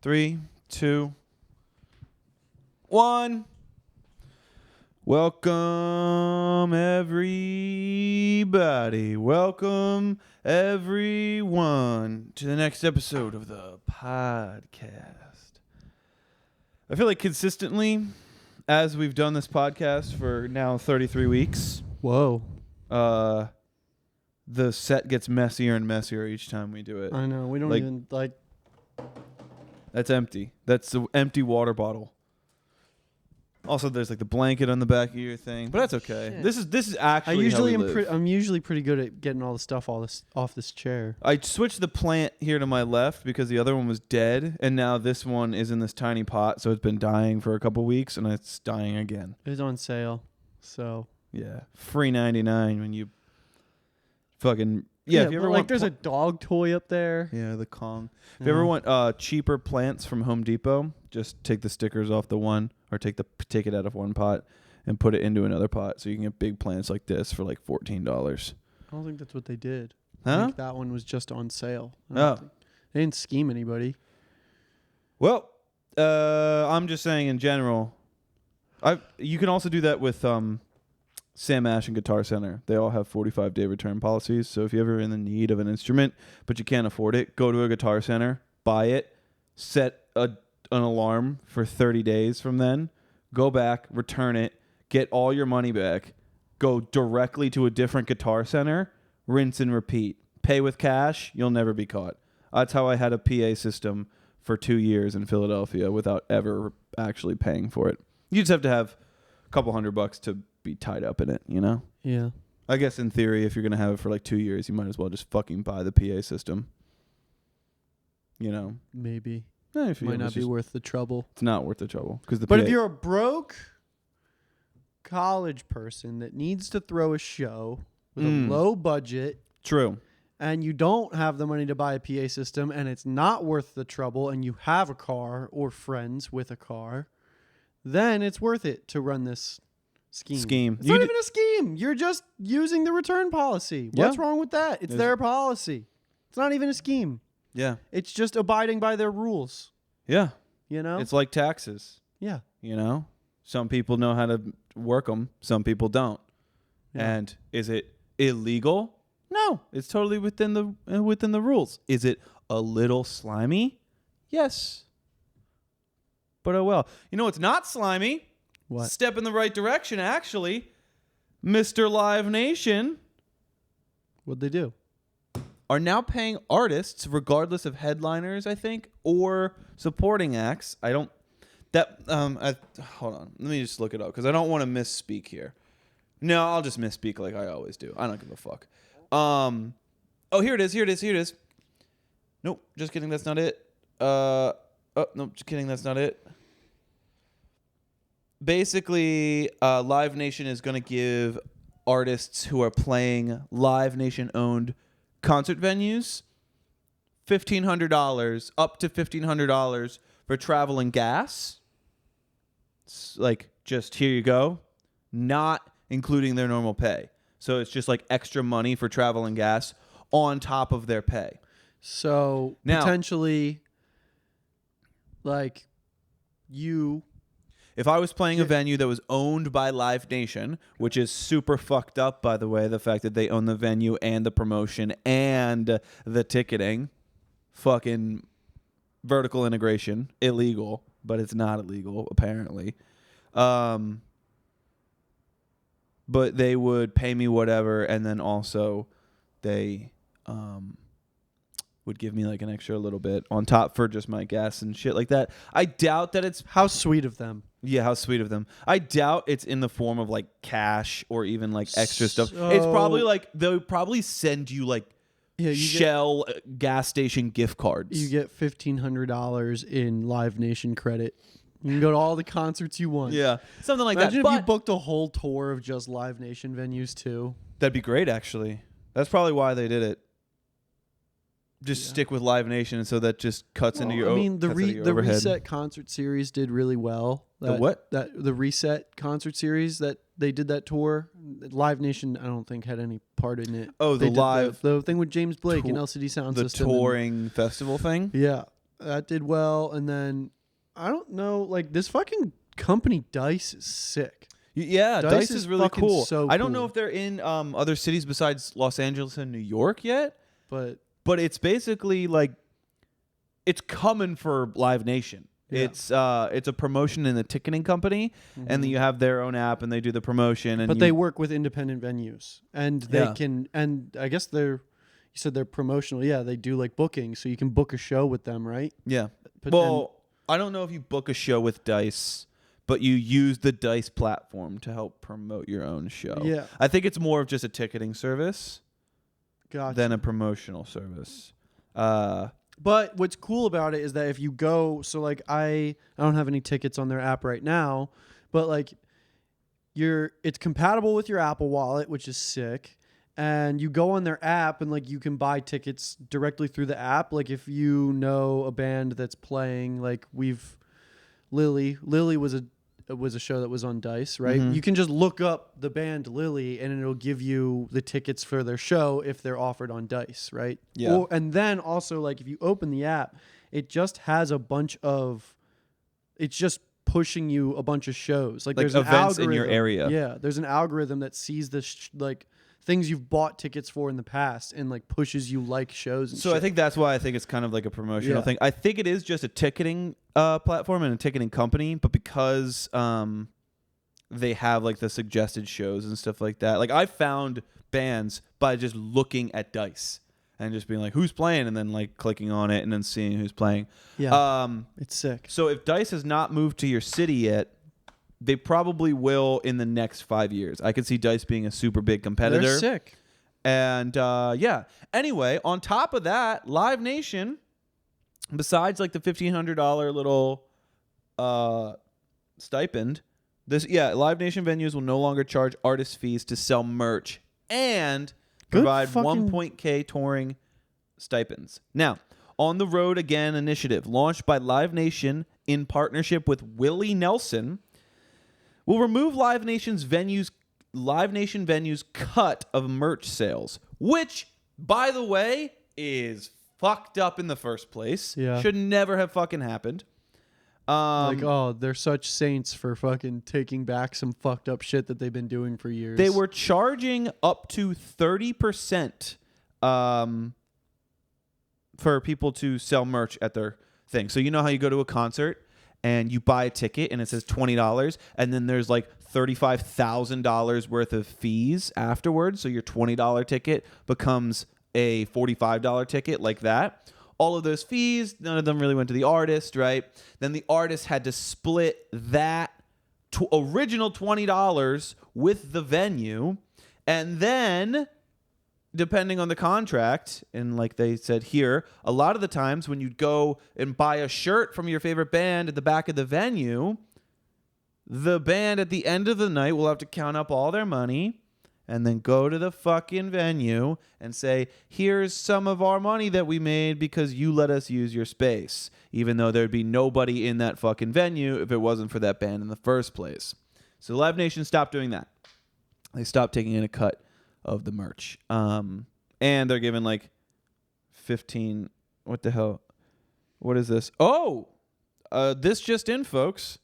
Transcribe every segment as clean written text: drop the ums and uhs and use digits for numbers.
3, 2, 1. Welcome, everybody. Welcome, everyone, to the next episode of the podcast. I feel like consistently, as we've done this podcast for now 33 weeks, Whoa. the set gets messier and messier each time we do it. I know. We don't Like- even like. That's empty. That's the empty water bottle. Also, there's like the blanket on the back of your thing, but that's okay. Shit. This is actually how we live. I'm usually pretty good at getting all the stuff off this chair. I switched the plant here to my left because the other one was dead, and now this one is in this tiny pot, so it's been dying for a couple weeks, and it's dying again. It's on sale, so Yeah, free 99 when you fucking if you ever but, want there's a dog toy up there. yeah, the Kong. If you ever want cheaper plants from Home Depot, just take the stickers off the one, or take it out of one pot and put it into another pot, so you can get big plants like this for like $14. I don't think that's what they did. I Huh? think that one was just on sale. Oh. They didn't scheme anybody. Well, I'm just saying in general. You can also do that with Sam Ash and Guitar Center. They all have 45-day return policies. So if you're ever in the need of an instrument but you can't afford it, go to a Guitar Center, buy it, set an alarm for 30 days from then, go back, return it, get all your money back, go directly to a different Guitar Center, rinse and repeat. Pay with cash, you'll never be caught. That's how I had a PA system for 2 years in Philadelphia without ever actually paying for it. You just have to have a couple $100 to be tied up in it, you know? Yeah. I guess in theory, if you're going to have it for like 2 years, you might as well just fucking buy the PA system. You know? Maybe. If Might not be worth the trouble. It's not worth the trouble. But if you're a broke college person that needs to throw a show with a low budget, True. and you don't have the money to buy a PA system, and it's not worth the trouble, and you have a car or friends with a car, then it's worth it to run this scheme. It's not even a scheme. You're just using the return policy. What's wrong with that? It's their policy. It's not even a scheme. Yeah. It's just abiding by their rules. Yeah. You know? It's like taxes. Yeah. You know? Some people know how to work them. Some people don't. Yeah. And is it illegal? No. It's totally within the rules. Is it a little slimy? Yes. But oh well. You know what's not slimy? What? Step in the right direction, actually. Mr. Live Nation What'd they do? are now paying artists, regardless of headliners, I think, or supporting acts. Hold on. Let me just look it up, because I don't want to misspeak here. No, I'll just misspeak like I always do. I don't give a fuck. Oh, here it is. Nope, just kidding. That's not it. Nope, just kidding. That's not it. Basically, Live Nation is going to give artists who are playing Live Nation-owned concert venues $1,500, up to $1,500 for travel and gas. It's like, just here you go, not including their normal pay. So it's just like extra money for travel and gas on top of their pay. So Now- potentially, like, If I was playing a venue that was owned by Live Nation, which is super fucked up, by the way, the fact that they own the venue and the promotion and the ticketing, fucking vertical integration, illegal, but it's not illegal, apparently. But they would pay me whatever, and then also they would give me like an extra little bit on top for just my gas and shit like that. I doubt that it's... how sweet of them. Yeah, how sweet of them. I doubt it's in the form of like cash or even like extra stuff. So- It's probably like they'll probably send you like Yeah, Shell gas station gift cards. You get $1,500 in Live Nation credit. You can go to all the concerts you want. Yeah, something like Imagine that. if you But booked a whole tour of just Live Nation venues too. that'd be great, actually. That's probably why they did it. Just stick with Live Nation, and so that just cuts into your. I mean, the overhead. Reset concert series did really well. The what? The Reset concert series that they did that tour. Live Nation, I don't think had any part in it. Oh, They the did live the thing with James Blake and LCD Sound the System. touring festival thing. Yeah, That did well. And then I don't know, like this fucking company Dice is sick. Yeah, Dice is really cool. So I don't know cool. if they're in other cities besides Los Angeles and New York yet, but it's basically like it's coming for Live Nation. Yeah. It's a promotion in the ticketing company, and then you have their own app, and they do the promotion. And but they work with independent venues, and they can. And I guess you said they're promotional. Yeah, they do like booking, so you can book a show with them, right? Yeah. But I don't know if you book a show with Dice, but you use the Dice platform to help promote your own show. Yeah. I think it's more of just a ticketing service than a promotional service. But what's cool about it is that if you go, so like I don't have any tickets on their app right now, but like it's compatible with your Apple Wallet, which is sick. And you go on their app and like you can buy tickets directly through the app. Like if you know a band that's playing, like Lily was a show that was on Dice, right? Mm-hmm. You can just look up the band Lily and it'll give you the tickets for their show if they're offered on Dice, right? Yeah. And then also like if you open the app, it just has it's just pushing you a bunch of shows. Like there's events an in your area. Yeah, there's an algorithm that sees the like things you've bought tickets for in the past and like pushes you like shows and so shit. I think that's why I think it's kind of like a promotional thing. I think it is just a ticketing platform and a ticketing company, but because they have like the suggested shows and stuff like that. Like I found bands by just looking at Dice and just being like, who's playing? And then like clicking on it and then seeing who's playing. Yeah, it's sick. So if Dice has not moved to your city yet, they probably will in the next 5 years. I could see Dice being a super big competitor. They're sick. And yeah. Anyway, on top of that, Live Nation, besides like the $1,500 little stipend, Live Nation venues will no longer charge artist fees to sell merch and provide 1.K touring stipends. Now, On the Road Again initiative, launched by Live Nation in partnership with Willie Nelson, will remove Live Nation venues' cut of merch sales, which, by the way, is fucked up in the first place. Yeah. Should never have fucking happened. They're such saints for fucking taking back some fucked up shit that they've been doing for years. They were charging up to 30% for people to sell merch at their thing. So you know how you go to a concert and you buy a ticket and it says $20 and then there's like $35,000 worth of fees afterwards. So your $20 ticket becomes a $45 ticket, like that. All of those fees, none of them really went to the artist, right? Then the artist had to split that original $20 with the venue. And then, depending on the contract, and like they said here, a lot of the times when you'd go and buy a shirt from your favorite band at the back of the venue, the band at the end of the night will have to count up all their money and then go to the fucking venue and say, here's some of our money that we made because you let us use your space, even though there'd be nobody in that fucking venue if it wasn't for that band in the first place. So Live Nation stopped doing that. They stopped taking in a cut of the merch. And they're giving like 15, what the hell? What is this? Oh, this just in, folks.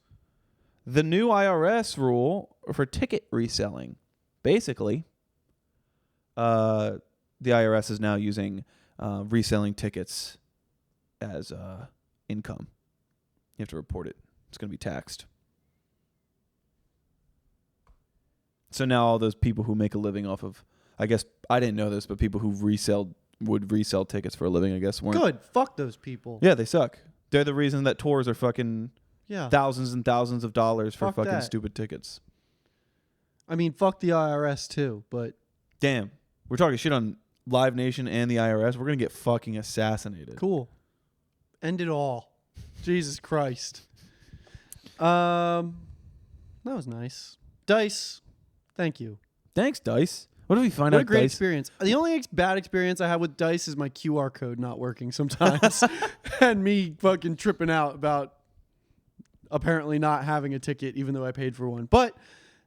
The new IRS rule for ticket reselling. Basically, the IRS is now using reselling tickets as income. You have to report it. It's going to be taxed. So now all those people who make a living off of, I guess, I didn't know this, but people who would resell tickets for a living, I guess, weren't. Good. Fuck those people. Yeah, they suck. They're the reason that tours are fucking thousands and thousands of dollars for fucking that. stupid tickets. I mean, fuck the IRS too, but damn, we're talking shit on Live Nation and the IRS. We're gonna get fucking assassinated. Cool. End it all. Jesus Christ. That was nice. Dice, thank you. Thanks, Dice. What did we find out? What a great Dice? experience. The only bad experience I have with Dice is my QR code not working sometimes, and me fucking tripping out about apparently not having a ticket, even though I paid for one. But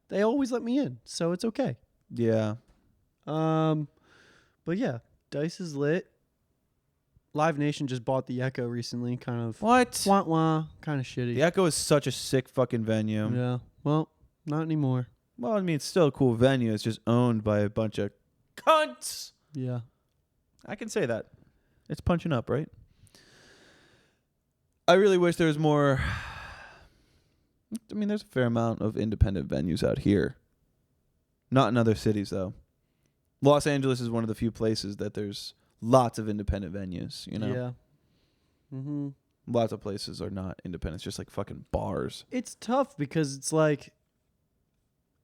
they always let me in, so it's okay. Yeah. But yeah, Dice is lit. Live Nation just bought the Echo recently. Kind of What? wah wah. Kind of shitty. The Echo is such a sick fucking venue. Yeah. Well, not anymore. Well, I mean, it's still a cool venue. It's just owned by a bunch of cunts. Yeah. I can say that. It's punching up, right? I really wish there was more. I mean, there's a fair amount of independent venues out here. Not in other cities, though. Los Angeles is one of the few places that there's lots of independent venues, you know? Yeah. Mm-hmm. Lots of places are not independent. It's just like fucking bars. It's tough because it's like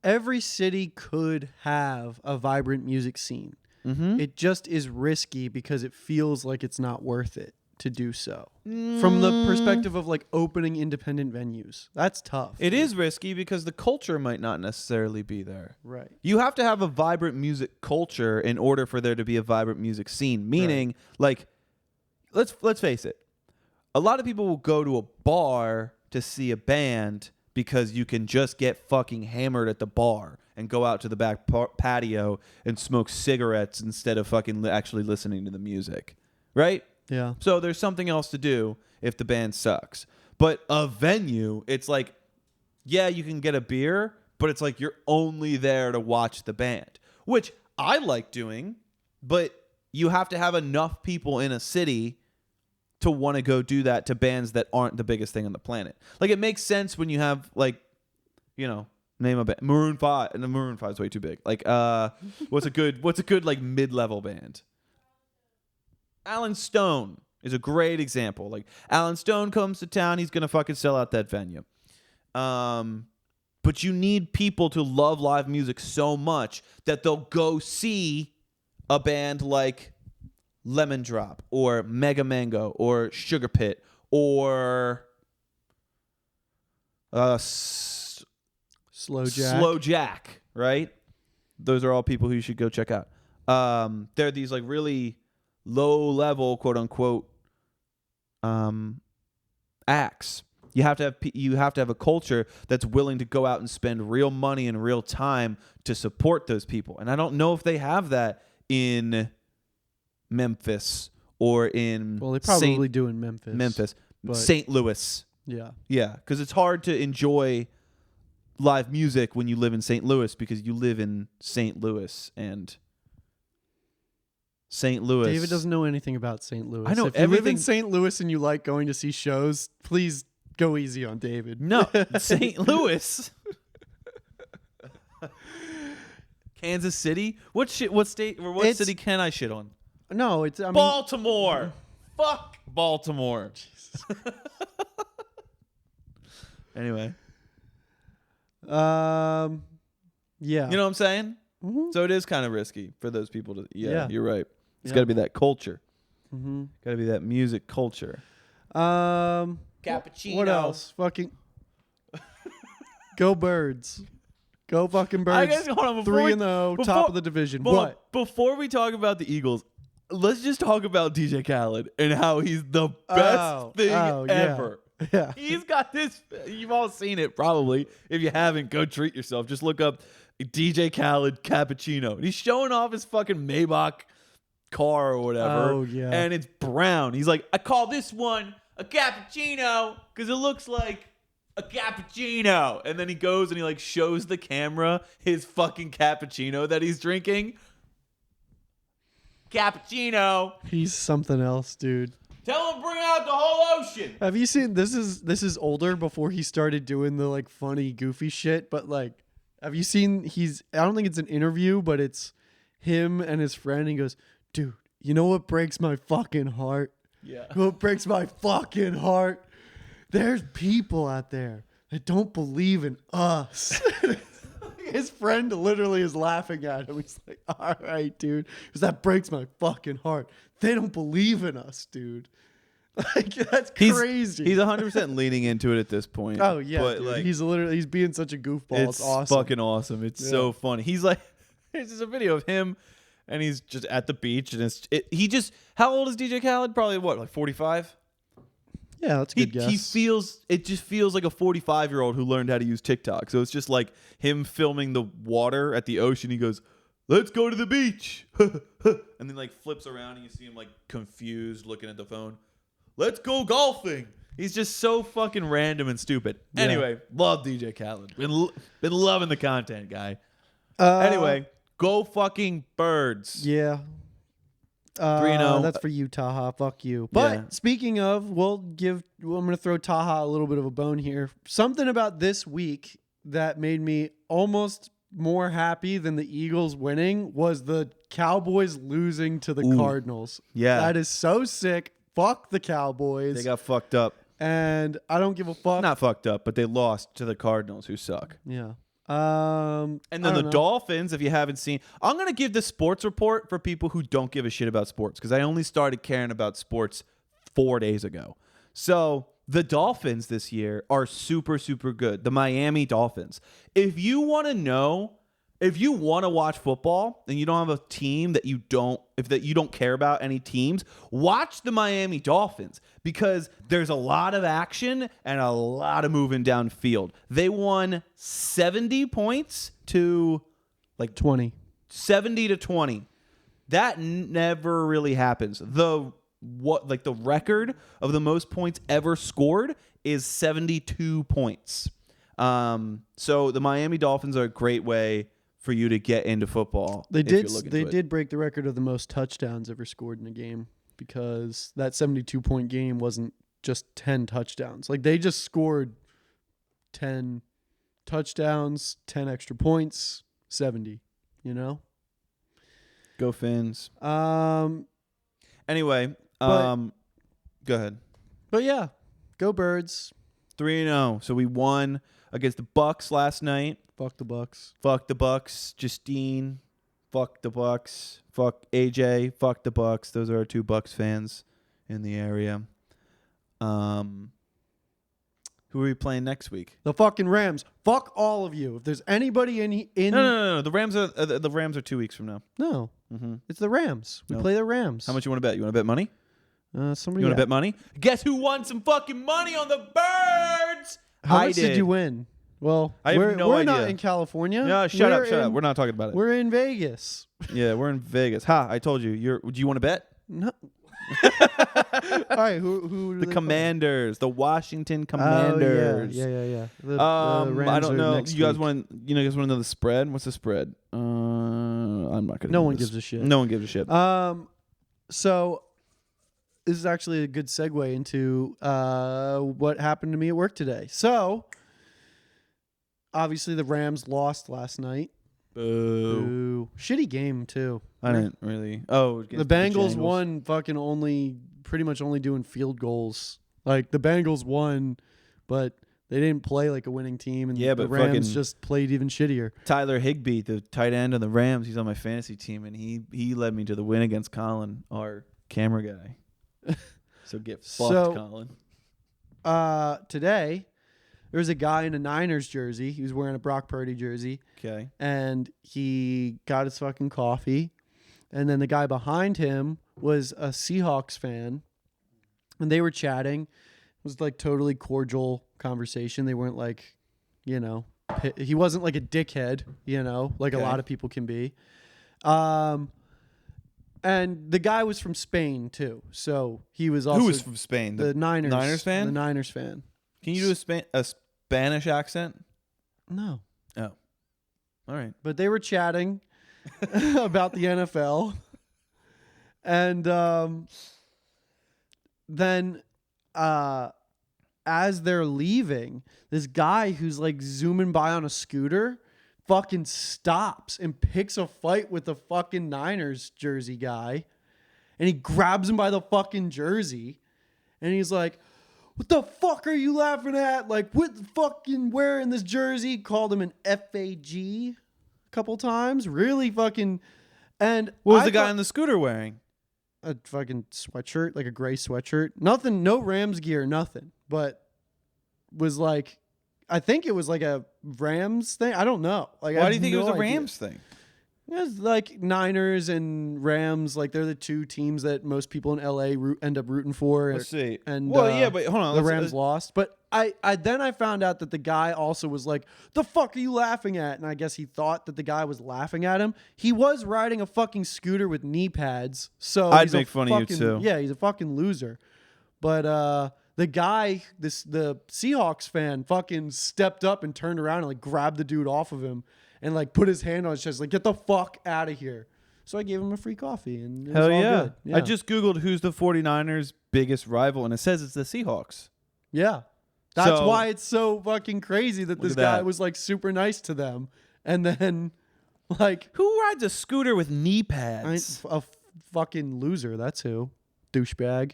every city could have a vibrant music scene. Mm-hmm. It just is risky because it feels like it's not worth it to do so. From the perspective of like opening independent venues. That's tough. It is risky because the culture might not necessarily be there. Right. You have to have a vibrant music culture in order for there to be a vibrant music scene. Meaning, like, let's face it. A lot of people will go to a bar to see a band because you can just get fucking hammered at the bar and go out to the back patio and smoke cigarettes instead of fucking actually listening to the music. Right? Yeah. So there's something else to do if the band sucks. But a venue, it's like, yeah, you can get a beer, but it's like you're only there to watch the band, which I like doing, but you have to have enough people in a city to want to go do that to bands that aren't the biggest thing on the planet. Like, it makes sense when you have, like, you know, name a band. Maroon 5. And the Maroon 5 is way too big. Like, what's a good like mid-level band? Alan Stone is a great example. Like, Alan Stone comes to town, he's going to fucking sell out that venue. But you need people to love live music so much that they'll go see a band like Lemon Drop or Mega Mango or Sugar Pit or Slow Jack, right? Those are all people who you should go check out. They're these like really low level, quote unquote, acts. You have to have a culture that's willing to go out and spend real money and real time to support those people. And I don't know if they have that in Memphis or in Well, they probably do in Memphis. St. Louis. Yeah. Yeah, because it's hard to enjoy live music when you live in St. Louis because you live in St. Louis and St. Louis. David doesn't know anything about St. Louis. I know if you live in St. Louis and you like going to see shows, please go easy on David. No, St. Louis. Kansas City? What state or what city can I shit on? No, it's Baltimore. Fuck Baltimore. Anyway. Yeah. You know what I'm saying? Mm-hmm. So it is kind of risky for those people to. Yeah. You're right. It's Yeah. got to be that culture. Mm-hmm. Got to be that music culture. Cappuccino. What else? Fucking go Birds. Go fucking Birds. I guess, hold on, 3-0, top of the division. What? Before we talk about the Eagles, let's just talk about DJ Khaled and how he's the best thing ever. Yeah. He's got this. You've all seen it probably. If you haven't, go treat yourself. Just look up DJ Khaled cappuccino. And he's showing off his fucking Maybach car or whatever. Oh, yeah. And it's brown. He's like, I call this one a cappuccino because it looks like a cappuccino. And then he goes and he like shows the camera his fucking cappuccino that he's drinking. Cappuccino. He's something else, dude. Tell him bring out the whole ocean. Have you seen this is older before he started doing the like funny goofy shit, but like have you seen I don't think it's an interview, but it's him and his friend. He goes, dude, you know what breaks my fucking heart? Yeah. What breaks my fucking heart? There's people out there that don't believe in us. His friend literally is laughing at him. He's like, all right, dude. Because that breaks my fucking heart. They don't believe in us, dude. Like, that's crazy. He's 100% leaning into it at this point. Oh, yeah. But, dude. like, he's being such a goofball. It's awesome. Fucking awesome. It's so funny. He's like, there's just a video of him and he's just at the beach and how old is DJ Khaled? Probably what, like 45? Yeah, that's a good guess. It just feels like a 45-year-old who learned how to use TikTok. So it's just like him filming the water at the ocean. He goes, let's go to the beach. And then like flips around and you see him like confused looking at the phone. Let's go golfing. He's just so fucking random and stupid. Yeah. Anyway, love DJ Khaled. Been loving the content, guy. Anyway, go fucking Birds. Yeah. 3-0. That's for you, Taha. Fuck you. But Yeah. speaking of, I'm going to throw Taha a little bit of a bone here. Something about this week that made me almost more happy than the Eagles winning was the Cowboys losing to the Cardinals. Yeah. That is so sick. Fuck the Cowboys. They got fucked up. And I don't give a fuck. Not fucked up, but they lost to the Cardinals, who suck. Yeah. And then the Dolphins, if you haven't seen, I'm going to give the sports report for people who don't give a shit about sports because I only started caring about sports 4 days ago. So the Dolphins this year are super, super good. The Miami Dolphins. If you want to watch football and you don't have a team that you don't care about any teams, watch the Miami Dolphins because there's a lot of action and a lot of moving downfield. They won 70 points to like 20. 70-20. That never really happens. The record of the most points ever scored is 72 points. So the Miami Dolphins are a great way for you to get into football. They did break the record of the most touchdowns ever scored in a game because that 72-point game wasn't just 10 touchdowns. Like they just scored 10 touchdowns, 10 extra points, 70, you know? Go Fins. go Anyway, ahead. But yeah, go Birds. 3-0. So we won against the Bucks last night. Fuck the Bucks. Fuck the Bucks. Justine. Fuck the Bucks. Fuck AJ. Fuck the Bucks. Those are our two Bucks fans in the area. Who are we playing next week? The fucking Rams. Fuck all of you. If there's anybody in No. The Rams are 2 weeks from now. No. Mm-hmm. It's the Rams. We play the Rams. How much you want to bet? You want to bet money? Somebody You want to bet money? Guess who won some fucking money on the Birds? How much did you win? Well, I have no we're idea. not in California. No, shut up. We're not talking about it. We're in Vegas. Yeah, we're in Vegas. Ha, I told you. Do you want to bet? No. All right, who The Commanders, the Washington Commanders. Oh, yeah. The Rams I don't know. next You guys week. want to know the spread? What's the spread? I'm not gonna. No do one this. gives a shit. No one gives a shit. So this is actually a good segue into what happened to me at work today. So obviously the Rams lost last night. Boo. Boo. Shitty game too. I didn't really. Oh, The Bengals won fucking pretty much only doing field goals. Like the Bengals won, but they didn't play like a winning team, and Yeah, the but Rams fucking- just played even shittier. Tyler Higbee, the tight end of the Rams, he's on my fantasy team, and he led me to the win against Colin, our camera guy. So get fucked, Colin. Today there was a guy in a Niners jersey. He was wearing a Brock Purdy jersey. Okay. And he got his fucking coffee. And then the guy behind him was a Seahawks fan. And they were chatting. It was like totally cordial conversation. They weren't like, he wasn't like a dickhead, like Okay. a lot of people can be. And the guy was from Spain too. So he was also Who was from Spain? the Niners. Niners fan? The Niners fan. Can you do a Spanish accent? No. Oh. All right. But they were chatting about the NFL. And then as they're leaving, this guy who's like zooming by on a scooter fucking stops and picks a fight with the fucking Niners jersey guy. And he grabs him by the fucking jersey. And he's like, "What the fuck are you laughing at? Like, what the fucking wearing this jersey?" Called him an FAG a couple times. Really fucking. And What was the guy on the scooter wearing? a fucking sweatshirt, like a gray sweatshirt. Nothing, no Rams gear, nothing. But was like, I think it was like a Rams thing. I don't know. Like, Why do you think it was a Rams thing? It's like Niners and Rams, like they're the two teams that most people in LA end up rooting for. Let's see. And Yeah, but hold on. the Rams lost. But I then I found out that the guy also was like, "The fuck are you laughing at?" And I guess he thought that the guy was laughing at him. He was riding a fucking scooter with knee pads. So I'd make fun of you too. Yeah, he's a fucking loser. But the guy, the Seahawks fan, fucking stepped up and turned around and like grabbed the dude off of him. And like put his hand on his chest, like get the fuck out of here. So I gave him a free coffee, and it was hell all yeah. good. Yeah. I just googled who's the 49ers' biggest rival, and it says it's the Seahawks. Yeah, that's So- why it's so fucking crazy that this Look at guy that. was like super nice to them, and then like Who rides a scooter with knee pads? fucking loser. That's who, douchebag.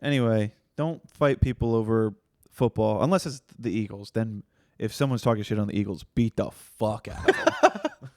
Anyway, don't fight people over football unless it's the Eagles. Then if someone's talking shit on the Eagles, beat the fuck out of them.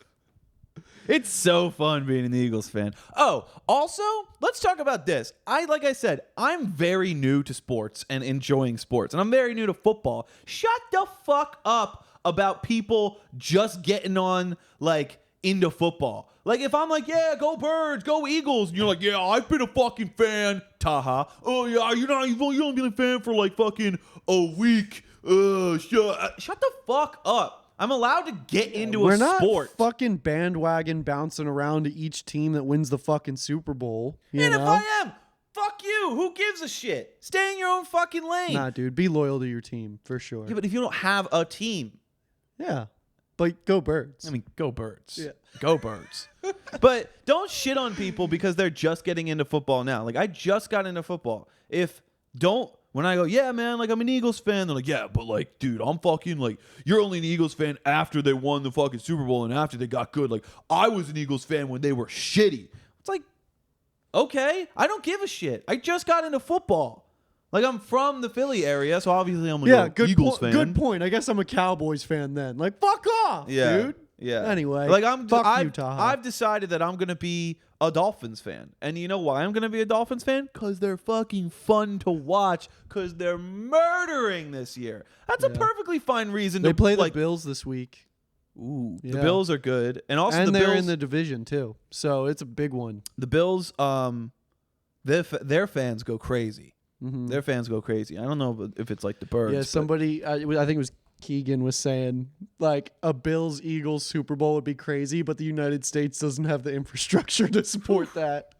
It's so fun being an Eagles fan. Oh, also, let's talk about this. Like I said, I'm very new to sports and enjoying sports, and I'm very new to football. Shut the fuck up about people just getting on, like, into football. Like, if I'm like, yeah, go Birds, go Eagles, and you're like, yeah, I've been a fucking fan, Taha. Oh, yeah, you've only been a fan for, like, fucking a week. Shut the fuck up. I'm allowed to get into We're a not sport. fucking bandwagon bouncing around to each team that wins the fucking Super Bowl. You And know? if I am, fuck you. Who gives a shit? Stay in your own fucking lane. Nah, dude, be loyal to your team for sure. Yeah, but if you don't have a team, Yeah, but go Birds. I mean, go Birds. Yeah. Go Birds. But don't shit on people because they're just getting into football now. Like, I just got into football. When I go, yeah, man, like, I'm an Eagles fan, they're like, yeah, but, like, dude, I'm fucking, like, you're only an Eagles fan after they won the fucking Super Bowl and after they got good. Like, I was an Eagles fan when they were shitty. It's like, okay, I don't give a shit. I just got into football. Like, I'm from the Philly area, so obviously I'm a good Eagles fan. Good point. I guess I'm a Cowboys fan then. Like, fuck off, Yeah. dude. Yeah. Anyway, like fuck you, Taha. I've decided that I'm gonna be a Dolphins fan, and you know why I'm gonna be a Dolphins fan? Because they're fucking fun to watch. Because they're murdering this year. That's a perfectly fine reason. They to play like. the Bills this week. Ooh, the Yeah. Bills are good, and also And the they're Bills. in the division too, so it's a big one. The Bills, their fans go crazy. Mhm. Their fans go crazy. I don't know if it's like the Birds. Yeah, but- somebody, I think it was Keegan was saying like a Bills Eagles Super Bowl would be crazy, but the United States doesn't have the infrastructure to support that.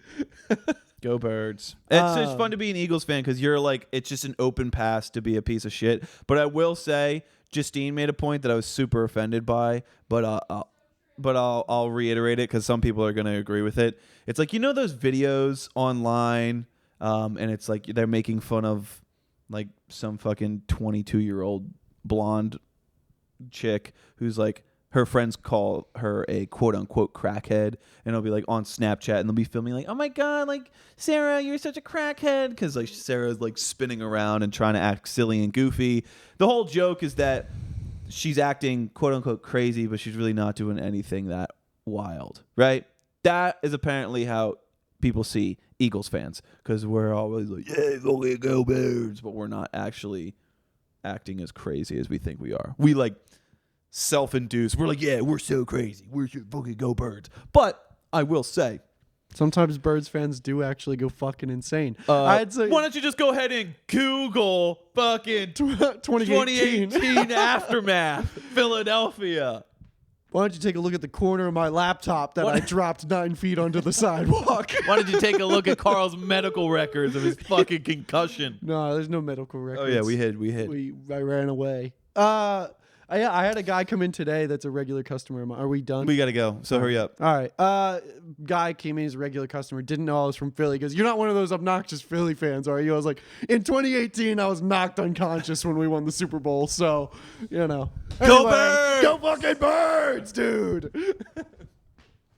Go Birds. It's just fun to be an Eagles fan because you're like, it's just an open pass to be a piece of shit. But I will say, Justine made a point that I was super offended by, but I'll reiterate it because some people are going to agree with it. It's like, you know those videos online, and it's like they're making fun of like some fucking 22-year-old blonde chick who's like, her friends call her a quote-unquote crackhead, and it'll be like on Snapchat, and they'll be filming like, oh my god, like, Sarah, you're such a crackhead, because like Sarah's like spinning around and trying to act silly and goofy. The whole joke is that she's acting quote-unquote crazy, but she's really not doing anything that wild, right? That is apparently how people see Eagles fans, because we're always like, yeah, fucking go Bears, but we're not actually acting as crazy as we think we are. We like self-induced. We're like, yeah, we're so crazy. We should fucking go Birds. But I will say, Sometimes Birds fans do actually go fucking insane. I'd say, why don't you just go ahead and Google fucking 2018 aftermath Philadelphia? Why don't you take a look at the corner of my laptop that I dropped 9 feet onto the sidewalk? Why don't you take a look at Karl's medical records of his fucking concussion? No, there's no medical records. Oh yeah, we hid. I ran away. I had a guy come in today that's a regular customer of mine. Are we done? We gotta go. So hurry up. All right. Guy came in as a regular customer. Didn't know I was from Philly. Because you're not one of those obnoxious Philly fans, are you? I was like, in 2018, I was knocked unconscious when we won the Super Bowl. So, you know. Go Anyway, Birds! Go fucking Birds, dude!